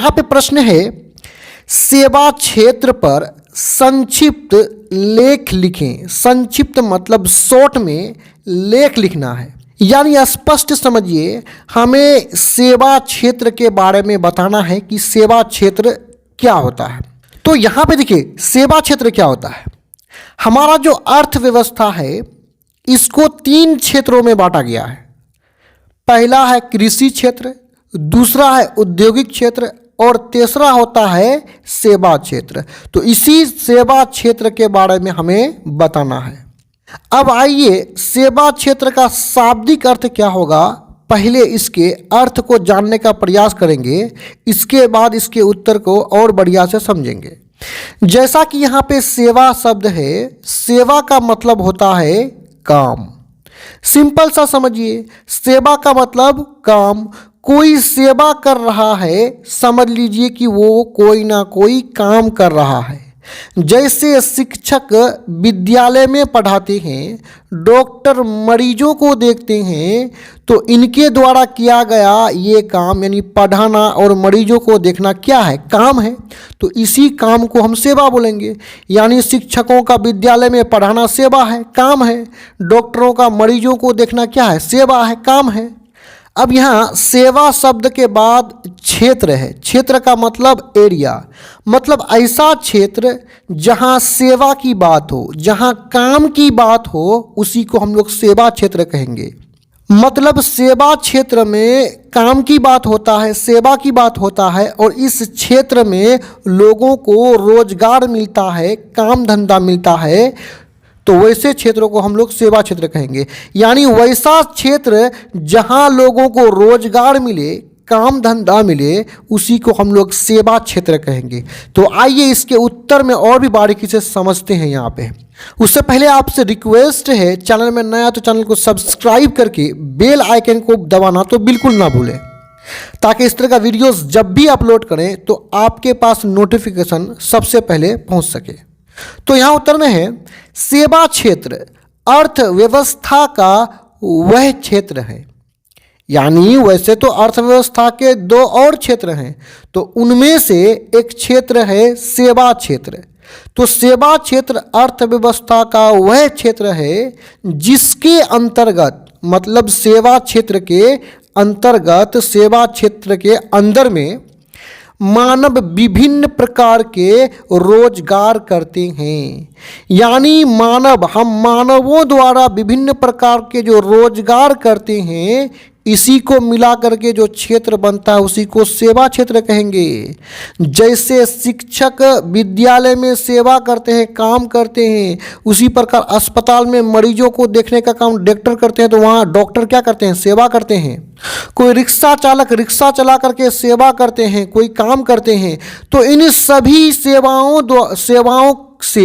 यहाँ पे प्रश्न है, सेवा क्षेत्र पर संक्षिप्त लेख लिखें। संक्षिप्त मतलब शॉर्ट में लेख लिखना है, यानी स्पष्ट समझिए, हमें सेवा क्षेत्र के बारे में बताना है कि सेवा क्षेत्र क्या होता है। तो यहाँ पे देखिए, सेवा क्षेत्र क्या होता है। हमारा जो अर्थव्यवस्था है इसको 3 क्षेत्रों में बांटा गया है। पहला है कृषि क्षेत्र, दूसरा है औद्योगिक क्षेत्र और तीसरा होता है सेवा क्षेत्र। तो इसी सेवा क्षेत्र के बारे में हमें बताना है। अब आइए, सेवा क्षेत्र का शाब्दिक अर्थ क्या होगा, पहले इसके अर्थ को जानने का प्रयास करेंगे, इसके बाद इसके उत्तर को और बढ़िया से समझेंगे। जैसा कि यहाँ पे सेवा शब्द है, सेवा का मतलब होता है काम। सिंपल सा समझिए, सेवा का मतलब काम। कोई सेवा कर रहा है, समझ लीजिए कि वो कोई ना कोई काम कर रहा है। जैसे शिक्षक विद्यालय में पढ़ाते हैं, डॉक्टर मरीजों को देखते हैं, तो इनके द्वारा किया गया ये काम यानी पढ़ाना और मरीजों को देखना क्या है, काम है। तो इसी काम को हम सेवा बोलेंगे। यानी शिक्षकों का विद्यालय में पढ़ाना सेवा है, काम है। डॉक्टरों का मरीजों को देखना क्या है, सेवा है, काम है। अब यहाँ सेवा शब्द के बाद क्षेत्र है। क्षेत्र का मतलब एरिया, मतलब ऐसा क्षेत्र जहाँ सेवा की बात हो, जहाँ काम की बात हो, उसी को हम लोग सेवा क्षेत्र कहेंगे। मतलब सेवा क्षेत्र में काम की बात होता है, सेवा की बात होता है, और इस क्षेत्र में लोगों को रोजगार मिलता है, काम धंधा मिलता है, तो वैसे क्षेत्रों को हम लोग सेवा क्षेत्र कहेंगे। यानी वैसा क्षेत्र जहां लोगों को रोजगार मिले, काम धंधा मिले, उसी को हम लोग सेवा क्षेत्र कहेंगे। तो आइए इसके उत्तर में और भी बारीकी से समझते हैं। यहाँ पे उससे पहले आपसे रिक्वेस्ट है, चैनल में नया तो चैनल को सब्सक्राइब करके बेल आइकन को दबाना तो बिल्कुल ना भूलें, ताकि इस तरह का वीडियोस जब भी अपलोड करें तो आपके पास नोटिफिकेशन सबसे पहले पहुंच सके। तो यहाँ उत्तर में है, सेवा क्षेत्र अर्थव्यवस्था का वह क्षेत्र है। यानी वैसे तो अर्थव्यवस्था के 2 और क्षेत्र हैं, तो उनमें से एक क्षेत्र है सेवा क्षेत्र। तो सेवा क्षेत्र अर्थव्यवस्था का वह क्षेत्र है जिसके अंतर्गत, मतलब सेवा क्षेत्र के अंतर्गत, सेवा क्षेत्र के अंदर में मानव विभिन्न प्रकार के रोजगार करते हैं। यानी हम मानवों द्वारा विभिन्न प्रकार के जो रोजगार करते हैं, इसी को मिला करके जो क्षेत्र बनता है उसी को सेवा क्षेत्र कहेंगे। जैसे शिक्षक विद्यालय में सेवा करते हैं, काम करते हैं, उसी प्रकार अस्पताल में मरीजों को देखने का काम डॉक्टर करते हैं, तो वहाँ डॉक्टर क्या करते हैं, सेवा करते हैं। कोई रिक्शा चालक रिक्शा चला करके सेवा करते हैं, कोई काम करते हैं। तो इन सभी सेवाओं से,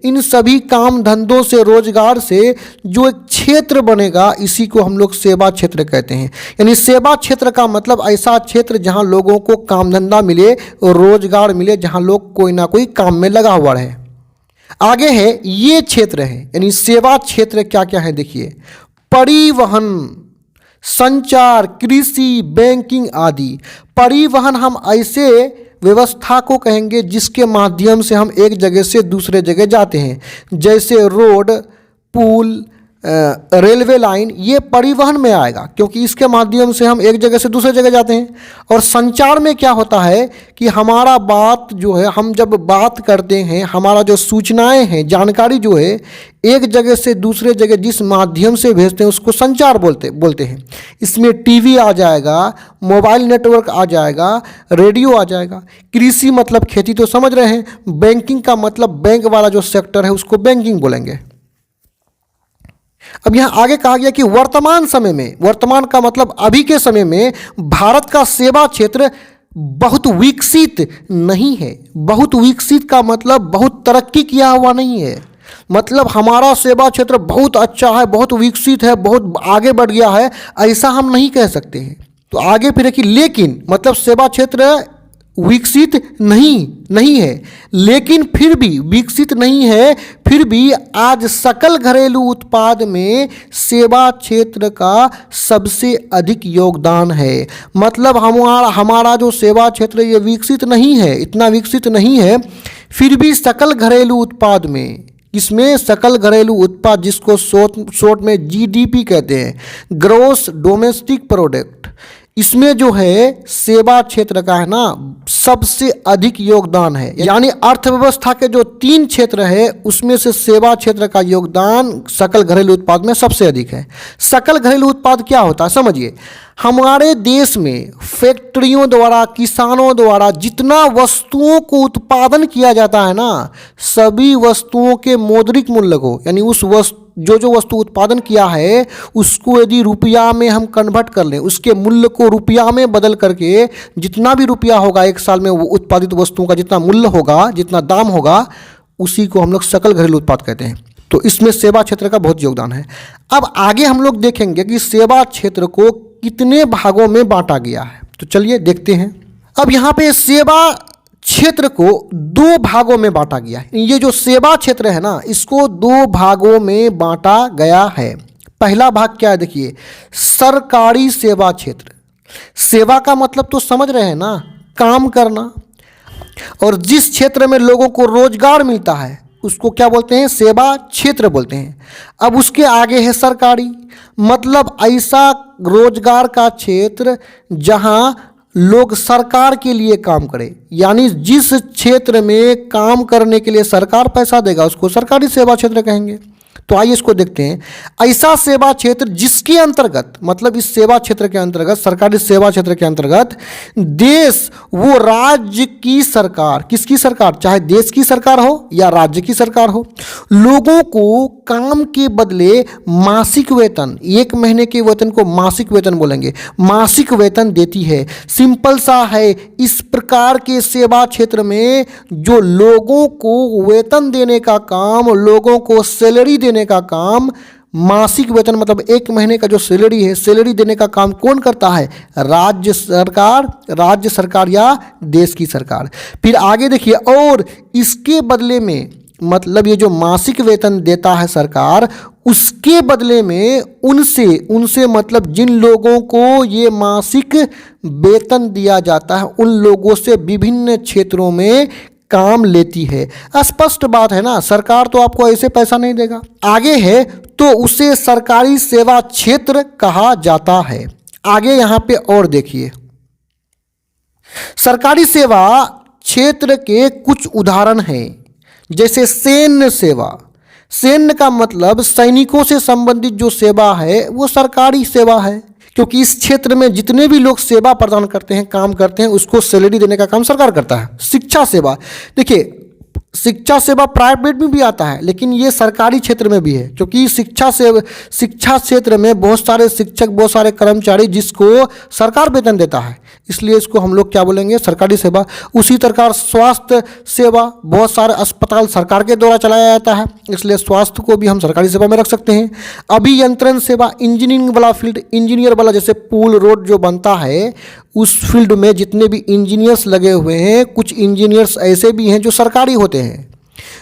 इन सभी काम धंधों से, रोजगार से जो एक क्षेत्र बनेगा, इसी को हम लोग सेवा क्षेत्र कहते हैं। यानी सेवा क्षेत्र का मतलब ऐसा क्षेत्र जहां लोगों को काम धंधा मिले, रोजगार मिले, जहां लोग कोई ना कोई काम में लगा हुआ रहे। आगे है, ये क्षेत्र है, यानी सेवा क्षेत्र क्या क्या है देखिए, परिवहन, संचार, कृषि, बैंकिंग आदि। परिवहन हम ऐसे व्यवस्था को कहेंगे जिसके माध्यम से हम एक जगह से दूसरे जगह जाते हैं, जैसे रोड, पुल, रेलवे लाइन, ये परिवहन में आएगा, क्योंकि इसके माध्यम से हम एक जगह से दूसरे जगह जाते हैं। और संचार में क्या होता है कि हमारा बात जो है, हम जब बात करते हैं, हमारा जो सूचनाएं हैं, जानकारी जो है, एक जगह से दूसरे जगह जिस माध्यम से भेजते हैं उसको संचार बोलते हैं। इसमें टीवी आ जाएगा, मोबाइल नेटवर्क आ जाएगा, रेडियो आ जाएगा। कृषि मतलब खेती तो समझ रहे हैं। बैंकिंग का मतलब बैंक वाला जो सेक्टर है उसको बैंकिंग बोलेंगे। अब यहाँ आगे कहा गया कि वर्तमान समय में, वर्तमान का मतलब अभी के समय में, भारत का सेवा क्षेत्र बहुत विकसित नहीं है। बहुत विकसित का मतलब बहुत तरक्की किया हुआ नहीं है। मतलब हमारा सेवा क्षेत्र बहुत अच्छा है, बहुत विकसित है, बहुत आगे बढ़ गया है, ऐसा हम नहीं कह सकते हैं। तो आगे फिर है कि लेकिन, मतलब सेवा क्षेत्र विकसित नहीं है, लेकिन फिर भी विकसित नहीं है, फिर भी आज सकल घरेलू उत्पाद में सेवा क्षेत्र का सबसे अधिक योगदान है। मतलब हमारा जो सेवा क्षेत्र ये विकसित नहीं है, इतना विकसित नहीं है, फिर भी सकल घरेलू उत्पाद में, इसमें सकल घरेलू उत्पाद जिसको शॉर्ट में जीडीपी कहते हैं, ग्रॉस डोमेस्टिक प्रोडक्ट, इसमें जो है सेवा क्षेत्र का है ना सबसे अधिक योगदान है। यानी अर्थव्यवस्था के जो 3 क्षेत्र है उसमें से सेवा क्षेत्र का योगदान सकल घरेलू उत्पाद में सबसे अधिक है। सकल घरेलू उत्पाद क्या होता है समझिए, हमारे देश में फैक्ट्रियों द्वारा, किसानों द्वारा जितना वस्तुओं को उत्पादन किया जाता है ना, सभी वस्तुओं के मौद्रिक मूल्य को, यानी उस जो वस्तु उत्पादन किया है उसको यदि रुपया में हम कन्वर्ट कर लें, उसके मूल्य को रुपया में बदल करके जितना भी रुपया होगा एक साल में वो उत्पादित वस्तुओं का जितना मूल्य होगा, जितना दाम होगा, उसी को हम लोग सकल घरेलू उत्पाद कहते हैं। तो इसमें सेवा क्षेत्र का बहुत योगदान है। अब आगे हम लोग देखेंगे कि सेवा क्षेत्र को कितने भागों में बांटा गया है, तो चलिए देखते हैं। अब यहाँ पे सेवा क्षेत्र को 2 भागों में बांटा गया है। ये जो सेवा क्षेत्र है ना, इसको 2 भागों में बांटा गया है। पहला भाग क्या है देखिए, सरकारी सेवा क्षेत्र। सेवा का मतलब तो समझ रहे हैं ना, काम करना, और जिस क्षेत्र में लोगों को रोजगार मिलता है उसको क्या बोलते हैं, सेवा क्षेत्र बोलते हैं। अब उसके आगे है सरकारी, मतलब ऐसा रोजगार का क्षेत्र जहां लोग सरकार के लिए काम करें, यानी जिस क्षेत्र में काम करने के लिए सरकार पैसा देगा उसको सरकारी सेवा क्षेत्र कहेंगे। तो आइए इसको देखते हैं। ऐसा सेवा क्षेत्र जिसके अंतर्गत, मतलब इस सेवा क्षेत्र के अंतर्गत, सरकारी सेवा क्षेत्र के अंतर्गत देश वो राज्य की सरकार, किसकी सरकार, चाहे देश की सरकार हो या राज्य की सरकार हो, लोगों को काम के बदले मासिक वेतन, 1 महीने के वेतन को मासिक वेतन बोलेंगे, मासिक वेतन देती है। सिंपल सा है, इस प्रकार के सेवा क्षेत्र में जो लोगों को वेतन देने का काम, लोगों को सैलरी देने का काम, मासिक वेतन मतलब 1 महीने का जो सैलरी है, सैलरी देने का काम कौन करता है, राज्य सरकार या देश की सरकार। फिर आगे देखिए, और इसके बदले में, मतलब ये जो मासिक वेतन देता है सरकार, उसके बदले में उनसे मतलब जिन लोगों को ये मासिक वेतन दिया जाता है उन लोगों से विभिन्न क्षेत्रों में काम लेती है। स्पष्ट बात है ना, सरकार तो आपको ऐसे पैसा नहीं देगा। आगे है तो उसे सरकारी सेवा क्षेत्र कहा जाता है। आगे यहाँ पे और देखिए, सरकारी सेवा क्षेत्र के कुछ उदाहरण हैं, जैसे सैन्य सेवा। सैन्य का मतलब सैनिकों से संबंधित जो सेवा है वो सरकारी सेवा है, क्योंकि इस क्षेत्र में जितने भी लोग सेवा प्रदान करते हैं, काम करते हैं, उसको सैलरी देने का काम सरकार करता है। शिक्षा सेवा, देखिए शिक्षा सेवा प्राइवेट में भी आता है, लेकिन ये सरकारी क्षेत्र में भी है, क्योंकि शिक्षा क्षेत्र में बहुत सारे शिक्षक, बहुत सारे कर्मचारी जिसको सरकार वेतन देता है, इसलिए इसको हम लोग क्या बोलेंगे, सरकारी सेवा। उसी प्रकार स्वास्थ्य सेवा, बहुत सारे अस्पताल सरकार के द्वारा चलाया जाता है, इसलिए स्वास्थ्य को भी हम सरकारी सेवा में रख सकते हैं। अभियंत्रण सेवा, इंजीनियरिंग वाला फील्ड, इंजीनियर वाला, जैसे पुल रोड जो बनता है उस फील्ड में जितने भी इंजीनियर्स लगे हुए हैं, कुछ इंजीनियर्स ऐसे भी हैं जो सरकारी होते हैं।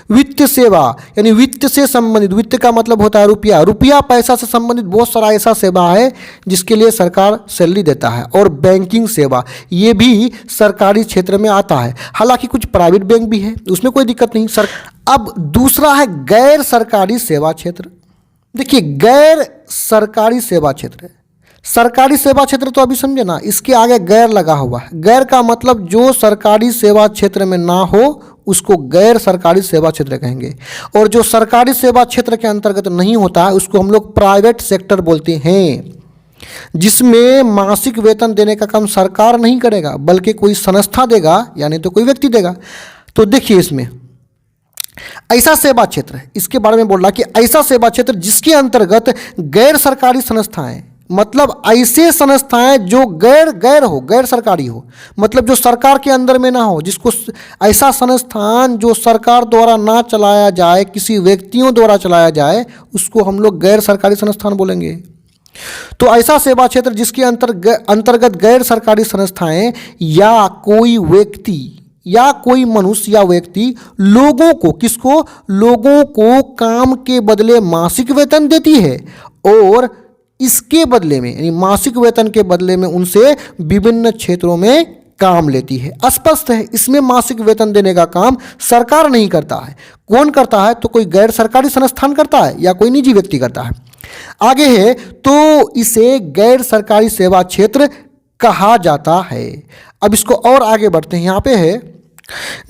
वित्त सेवा, यानी वित्त से संबंधित, वित्त का मतलब होता है रुपया पैसा से संबंधित बहुत सारा ऐसा सेवा है जिसके लिए सरकार सैलरी देता है। और बैंकिंग सेवा, ये भी सरकारी क्षेत्र में आता है, हालांकि कुछ प्राइवेट बैंक भी है, उसमें कोई दिक्कत नहीं। अब दूसरा है गैर सरकारी सेवा क्षेत्र। देखिए गैर सरकारी सेवा क्षेत्र, सरकारी सेवा क्षेत्र तो अभी समझे ना, इसके आगे गैर लगा हुआ है। गैर का मतलब जो सरकारी सेवा क्षेत्र में ना हो उसको गैर सरकारी सेवा क्षेत्र कहेंगे, और जो सरकारी सेवा क्षेत्र के अंतर्गत नहीं होता है उसको हम लोग प्राइवेट सेक्टर बोलते हैं, जिसमें मासिक वेतन देने का काम सरकार नहीं करेगा बल्कि कोई संस्था देगा, यानी तो कोई व्यक्ति देगा। तो देखिए इसमें ऐसा सेवा क्षेत्र है, इसके बारे में बोल रहा कि ऐसा सेवा क्षेत्र जिसके अंतर्गत गैर सरकारी संस्थाएं, मतलब ऐसे संस्थाएं जो गैर सरकारी हो, मतलब जो सरकार के अंदर में ना हो, जिसको ऐसा संस्थान जो सरकार द्वारा ना चलाया जाए, किसी व्यक्तियों द्वारा चलाया जाए, उसको हम लोग गैर सरकारी संस्थान बोलेंगे। तो ऐसा सेवा क्षेत्र जिसके अंतर्गत गैर सरकारी संस्थाएं या कोई व्यक्ति या कोई मनुष्य या व्यक्ति लोगों को, किसको, लोगों को काम के बदले मासिक वेतन देती है और इसके बदले में, यानी मासिक वेतन के बदले में उनसे विभिन्न क्षेत्रों में काम लेती है। स्पष्ट है, इसमें मासिक वेतन देने का काम सरकार नहीं करता है। कौन करता है? तो कोई गैर सरकारी संस्थान करता है या कोई निजी व्यक्ति करता है। आगे है, तो इसे गैर सरकारी सेवा क्षेत्र कहा जाता है। अब इसको और आगे बढ़ते हैं। यहाँ पे है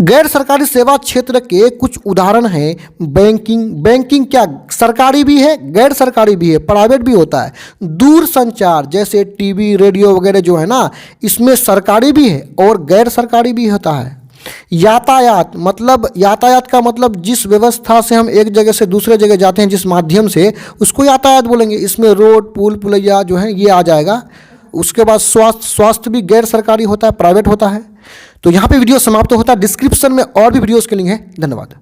गैर सरकारी सेवा क्षेत्र के कुछ उदाहरण हैं। बैंकिंग क्या सरकारी भी है, गैर सरकारी भी है, प्राइवेट भी होता है। दूर संचार जैसे टीवी, रेडियो वगैरह जो है ना, इसमें सरकारी भी है और गैर सरकारी भी होता है। यातायात का मतलब जिस व्यवस्था से हम एक जगह से दूसरे जगह जाते हैं, जिस माध्यम से, उसको यातायात बोलेंगे। इसमें रोड, पुल, पुलैया जो है ये आ जाएगा। उसके बाद स्वास्थ्य भी गैर सरकारी होता है, प्राइवेट होता है। तो यहाँ पे वीडियो समाप्त होता है। डिस्क्रिप्शन में और भी वीडियोस के लिंक है। धन्यवाद।